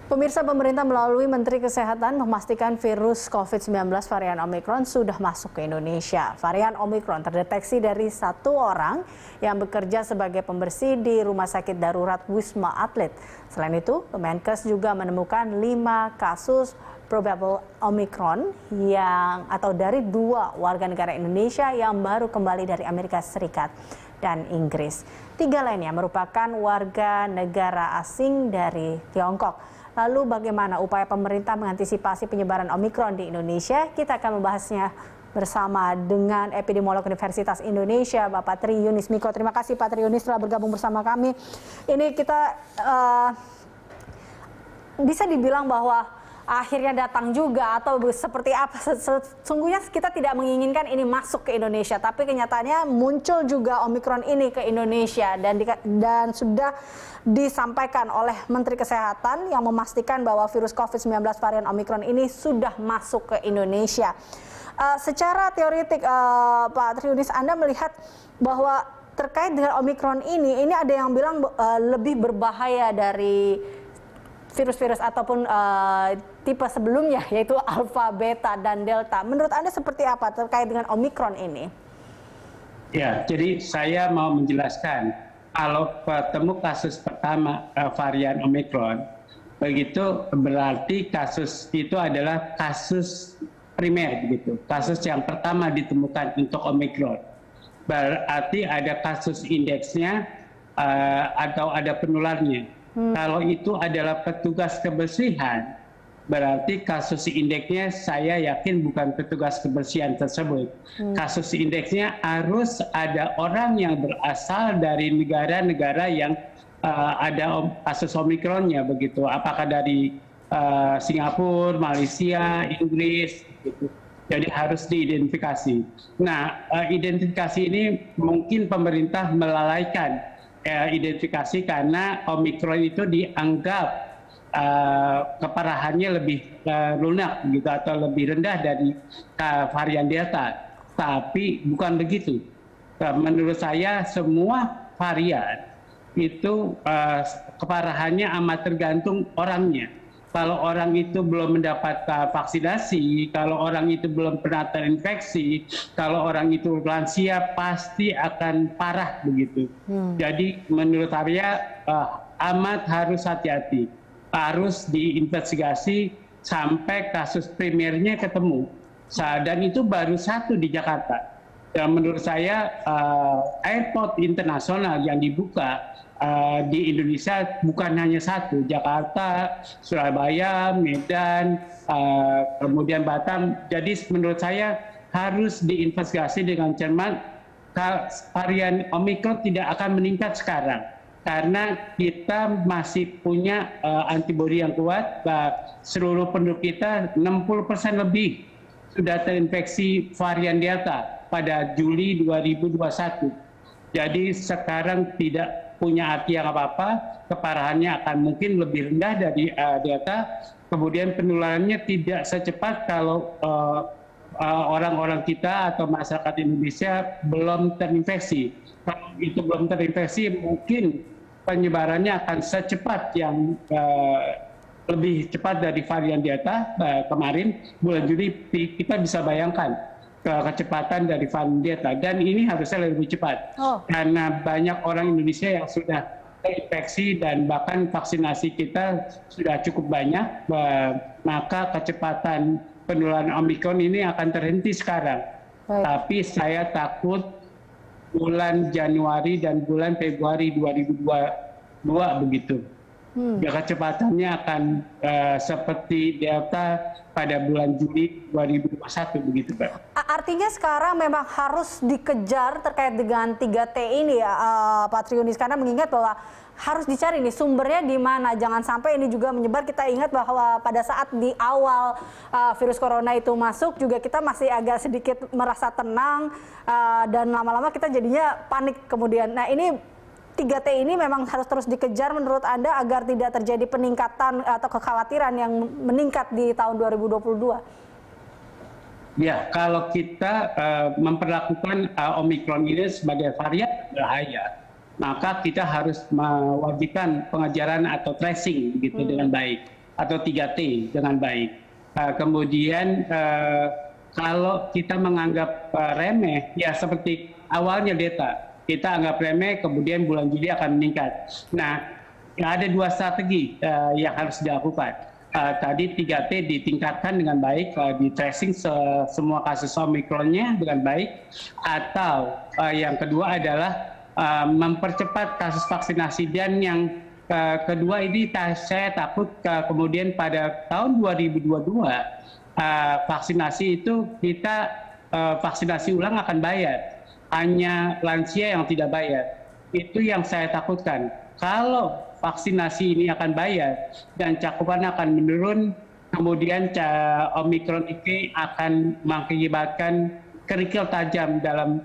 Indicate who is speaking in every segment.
Speaker 1: Pemirsa, pemerintah melalui Menteri Kesehatan memastikan virus COVID-19 varian Omicron sudah masuk ke Indonesia. Varian Omicron terdeteksi dari satu orang yang bekerja sebagai pembersih di Rumah Sakit Darurat Wisma Atlet. Selain itu, Kemenkes juga menemukan 5 kasus probable Omicron atau dari 2 warga negara Indonesia yang baru kembali dari Amerika Serikat dan Inggris. 3 lainnya merupakan warga negara asing dari Tiongkok. Lalu bagaimana upaya pemerintah mengantisipasi penyebaran Omicron di Indonesia? Kita akan membahasnya bersama dengan epidemiolog Universitas Indonesia, Bapak Tri Yunis Miko. Terima kasih Pak Tri Yunis telah bergabung bersama kami. Ini kita bisa dibilang bahwa akhirnya datang juga atau seperti apa? Sesungguhnya kita tidak menginginkan ini masuk ke Indonesia, tapi kenyataannya muncul juga Omicron ini ke Indonesia dan sudah disampaikan oleh Menteri Kesehatan yang memastikan bahwa virus COVID-19 varian Omicron ini sudah masuk ke Indonesia. Secara teoretik, Pak Tri Yunis, Anda melihat bahwa terkait dengan Omicron ini ada yang bilang lebih berbahaya dari virus-virus ataupun tipe sebelumnya, yaitu Alpha, Beta, dan Delta. Menurut Anda seperti apa terkait dengan Omicron ini?
Speaker 2: Ya, jadi saya mau menjelaskan. Kalau ketemu kasus pertama varian Omicron, begitu berarti kasus itu adalah kasus primer, begitu. Kasus yang pertama ditemukan untuk Omicron. Berarti ada kasus indeksnya atau ada penularnya. Kalau itu adalah petugas kebersihan, berarti kasus indeksnya saya yakin bukan petugas kebersihan tersebut. Kasus indeksnya harus ada orang yang berasal dari negara-negara yang ada kasus Omicronnya, begitu. Apakah dari Singapura, Malaysia, Inggris, gitu. Jadi harus diidentifikasi. Nah, identifikasi ini mungkin pemerintah melalaikan identifikasi karena Omicron itu dianggap keparahannya lebih lunak gitu atau lebih rendah dari varian Delta. Tapi bukan begitu. Menurut saya semua varian itu keparahannya amat tergantung orangnya. Kalau orang itu belum mendapat vaksinasi, kalau orang itu belum pernah terinfeksi, kalau orang itu lansia pasti akan parah begitu. Jadi menurut saya amat harus hati-hati. Harus diinvestigasi sampai kasus primernya ketemu. Dan itu baru 1 di Jakarta. Dan menurut saya airport internasional yang dibuka di Indonesia bukan hanya 1, Jakarta, Surabaya, Medan, kemudian Batam. Jadi menurut saya harus diinvestigasi dengan cermat. Varian Omicron tidak akan meningkat sekarang. Karena kita masih punya antibodi yang kuat, seluruh penduduk kita 60% lebih sudah terinfeksi varian Delta pada Juli 2021. Jadi sekarang tidak punya arti yang apa-apa, keparahannya akan mungkin lebih rendah dari Delta, kemudian penularannya tidak secepat kalau orang-orang kita atau masyarakat Indonesia belum terinfeksi. Kalau itu belum terinfeksi, mungkin penyebarannya akan secepat yang lebih cepat dari varian Delta kemarin bulan Juli. Kita bisa bayangkan kecepatan dari varian Delta, dan ini harusnya lebih cepat karena banyak orang Indonesia yang sudah terinfeksi dan bahkan vaksinasi kita sudah cukup banyak, maka kecepatan penularan Omicron ini akan terhenti sekarang. Tapi saya takut bulan Januari dan bulan Februari 2022 begitu. Ya, kecepatannya akan seperti Delta pada bulan Juli 2021 begitu, Pak.
Speaker 1: Artinya sekarang memang harus dikejar terkait dengan 3T ini ya, Pak Tri Yunis, karena mengingat bahwa harus dicari nih sumbernya di mana, jangan sampai ini juga menyebar. Kita ingat bahwa pada saat di awal virus corona itu masuk juga kita masih agak sedikit merasa tenang dan lama-lama kita jadinya panik kemudian. Nah, ini 3T ini memang harus terus dikejar menurut Anda agar tidak terjadi peningkatan atau kekhawatiran yang meningkat di tahun 2022?
Speaker 2: Ya, kalau kita memperlakukan Omicron ini sebagai varian berbahaya, maka kita harus mewajibkan pengejaran atau tracing begitu dengan baik. atau 3T dengan baik. Kemudian kalau kita menganggap remeh, ya seperti awalnya Delta, kita anggap remeh, kemudian bulan Juli akan meningkat. Nah, ada dua strategi yang harus dilakukan. Tadi 3T ditingkatkan dengan baik, di tracing semua kasus Omikronnya dengan baik, atau yang kedua adalah mempercepat kasus vaksinasi. Dan yang kedua ini saya takut kemudian pada tahun 2022 vaksinasi itu kita vaksinasi ulang akan bayar, hanya lansia yang tidak bayar. Itu yang saya takutkan. Kalau vaksinasi ini akan bayar dan cakupan akan menurun, kemudian Omikron ini akan mengakibatkan kerikil tajam dalam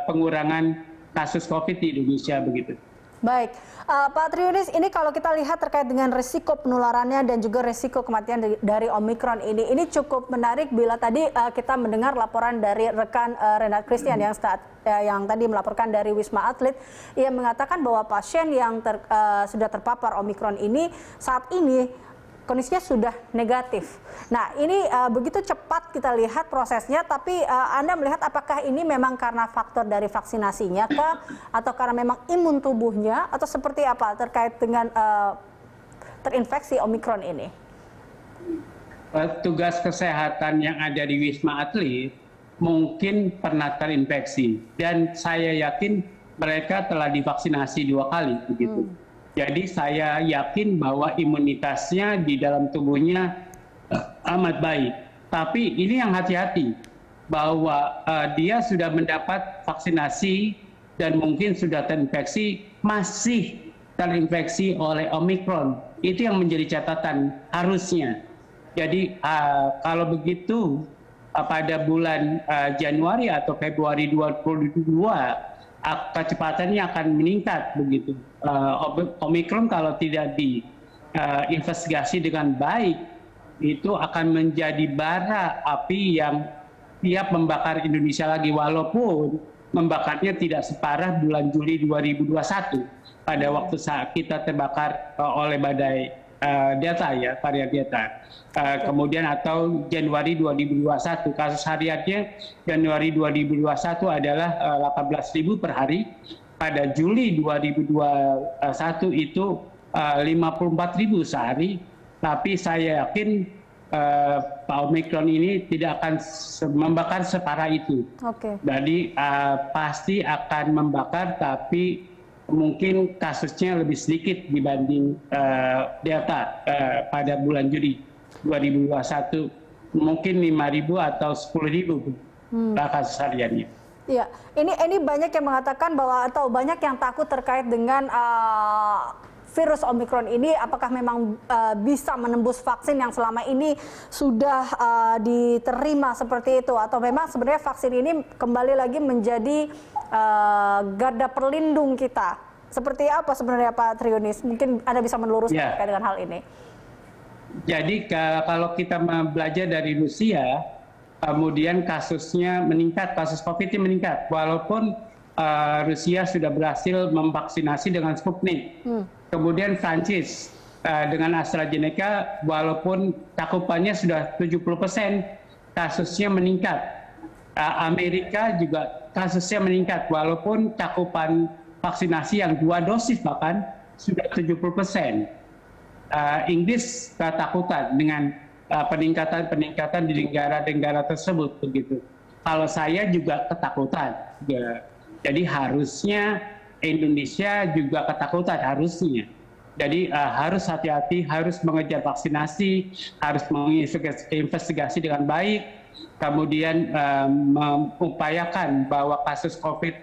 Speaker 2: pengurangan kasus COVID di Indonesia begitu.
Speaker 1: Baik, Pak Triunis, ini kalau kita lihat terkait dengan risiko penularannya dan juga risiko kematian dari Omikron ini cukup menarik bila tadi kita mendengar laporan dari rekan Renat Christian yang tadi melaporkan dari Wisma Atlet. Ia mengatakan bahwa pasien yang sudah terpapar Omikron ini saat ini kondisinya sudah negatif. Nah, ini begitu cepat kita lihat prosesnya, tapi Anda melihat apakah ini memang karena faktor dari vaksinasinya kah, atau karena memang imun tubuhnya, atau seperti apa terkait dengan terinfeksi Omikron ini?
Speaker 2: Tugas kesehatan yang ada di Wisma Atlet mungkin pernah terinfeksi, dan saya yakin mereka telah divaksinasi 2 kali begitu. Jadi saya yakin bahwa imunitasnya di dalam tubuhnya amat baik. Tapi ini yang hati-hati, bahwa dia sudah mendapat vaksinasi dan mungkin sudah terinfeksi, masih terinfeksi oleh Omikron. Itu yang menjadi catatan harusnya. Jadi kalau begitu pada bulan Januari atau Februari 2022, kecepatannya akan meningkat begitu. Omikron kalau tidak diinvestigasi dengan baik, itu akan menjadi bara api yang siap membakar Indonesia lagi, walaupun membakarnya tidak separah bulan Juli 2021 pada waktu saat kita terbakar oleh badai Delta, ya, varian Delta. Kemudian atau Januari 2021, kasus hariannya Januari 2021 adalah 18.000 per hari. Pada Juli 2021 itu 54.000 sehari. Tapi saya yakin Omikron ini tidak akan membakar separah itu. Jadi pasti akan membakar, tapi mungkin kasusnya lebih sedikit dibanding Delta pada bulan Juli 2021, mungkin 5.000 atau 10.000 kasus hariannya.
Speaker 1: Iya, ini banyak yang mengatakan bahwa atau banyak yang takut terkait dengan virus Omikron ini, apakah memang bisa menembus vaksin yang selama ini sudah diterima seperti itu, atau memang sebenarnya vaksin ini kembali lagi menjadi garda pelindung kita. Seperti apa sebenarnya Pak Triunis? Mungkin Anda bisa meluruskan terkait dengan hal ini.
Speaker 2: Jadi kalau kita belajar dari Rusia, kemudian kasusnya meningkat, kasus COVID-nya meningkat, walaupun Rusia sudah berhasil memvaksinasi dengan Sputnik. Kemudian Prancis dengan AstraZeneca, walaupun cakupannya sudah 70%, kasusnya meningkat. Amerika juga kasusnya meningkat, walaupun cakupan vaksinasi yang 2 dosis bahkan sudah 70%. Inggris ketakutan dengan peningkatan di negara-negara tersebut begitu. Kalau saya juga ketakutan. Jadi harusnya Indonesia juga ketakutan harusnya. Jadi harus hati-hati, harus mengejar vaksinasi, harus menginvestigasi dengan baik, kemudian mengupayakan bahwa kasus COVID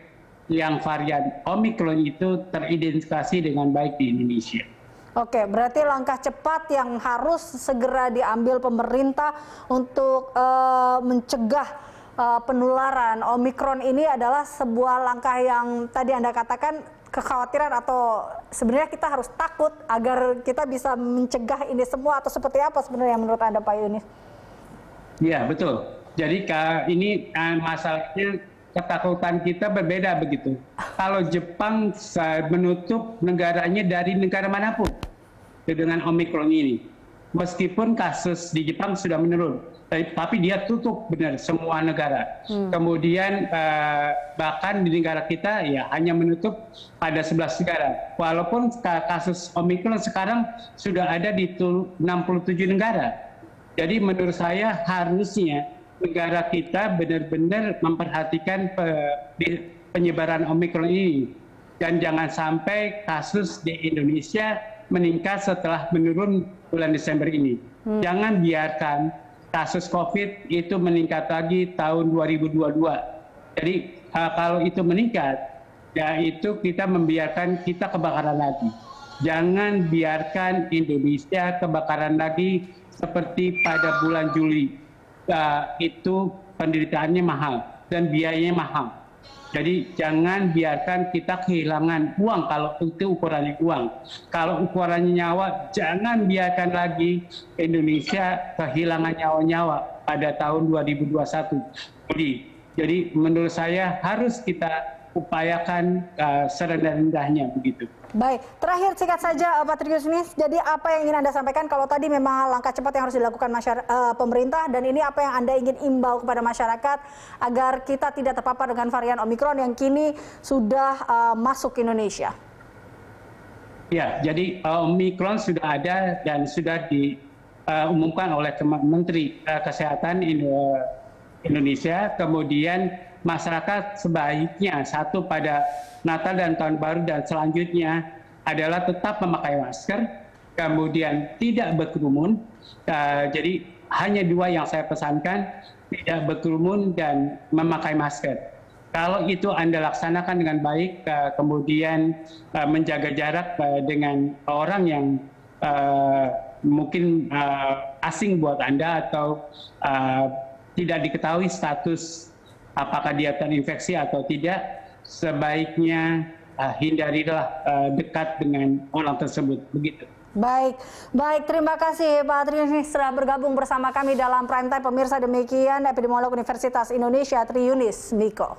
Speaker 2: yang varian Omikron itu teridentifikasi dengan baik di Indonesia.
Speaker 1: Oke, berarti langkah cepat yang harus segera diambil pemerintah untuk mencegah penularan Omikron ini adalah sebuah langkah yang tadi Anda katakan kekhawatiran, atau sebenarnya kita harus takut agar kita bisa mencegah ini semua, atau seperti apa sebenarnya menurut Anda Pak Yunis?
Speaker 2: Iya, betul. Jadi ini masalahnya ketakutan kita berbeda begitu. Kalau Jepang menutup negaranya dari negara manapun dengan Omikron ini, meskipun kasus di Jepang sudah menurun, tapi dia tutup benar semua negara. Kemudian bahkan di negara kita ya hanya menutup pada 11 negara. Walaupun kasus Omikron sekarang sudah ada di 67 negara. Jadi menurut saya harusnya negara kita benar-benar memperhatikan penyebaran Omikron ini. Dan jangan sampai kasus di Indonesia meningkat setelah menurun bulan Desember ini. Jangan biarkan kasus COVID itu meningkat lagi tahun 2022. Jadi kalau itu meningkat, ya itu kita membiarkan kita kebakaran lagi. Jangan biarkan Indonesia kebakaran lagi seperti pada bulan Juli. Itu penderitaannya mahal dan biayanya mahal. Jadi jangan biarkan kita kehilangan uang kalau itu ukurannya uang. Kalau ukurannya nyawa, jangan biarkan lagi Indonesia kehilangan nyawa-nyawa pada tahun 2021. Jadi menurut saya harus kita upayakan serendah-rendahnya begitu.
Speaker 1: Baik, terakhir singkat saja Pak Triunis, jadi apa yang ingin Anda sampaikan kalau tadi memang langkah cepat yang harus dilakukan pemerintah, dan ini apa yang Anda ingin imbau kepada masyarakat agar kita tidak terpapar dengan varian Omikron yang kini sudah masuk ke Indonesia?
Speaker 2: Ya, jadi Omikron sudah ada dan sudah diumumkan oleh Menteri Kesehatan Indonesia. Kemudian masyarakat sebaiknya satu pada Natal dan Tahun Baru dan selanjutnya adalah tetap memakai masker, kemudian tidak berkerumun. Jadi hanya dua yang saya pesankan, tidak berkerumun dan memakai masker. Kalau itu Anda laksanakan dengan baik, kemudian menjaga jarak dengan orang yang mungkin asing buat Anda atau tidak diketahui status apakah dia terinfeksi atau tidak, sebaiknya hindarilah dekat dengan orang tersebut, begitu.
Speaker 1: Baik, terima kasih Pak Triunis telah bergabung bersama kami dalam Prime Time. Pemirsa, demikian epidemiolog Universitas Indonesia Triunis Miko.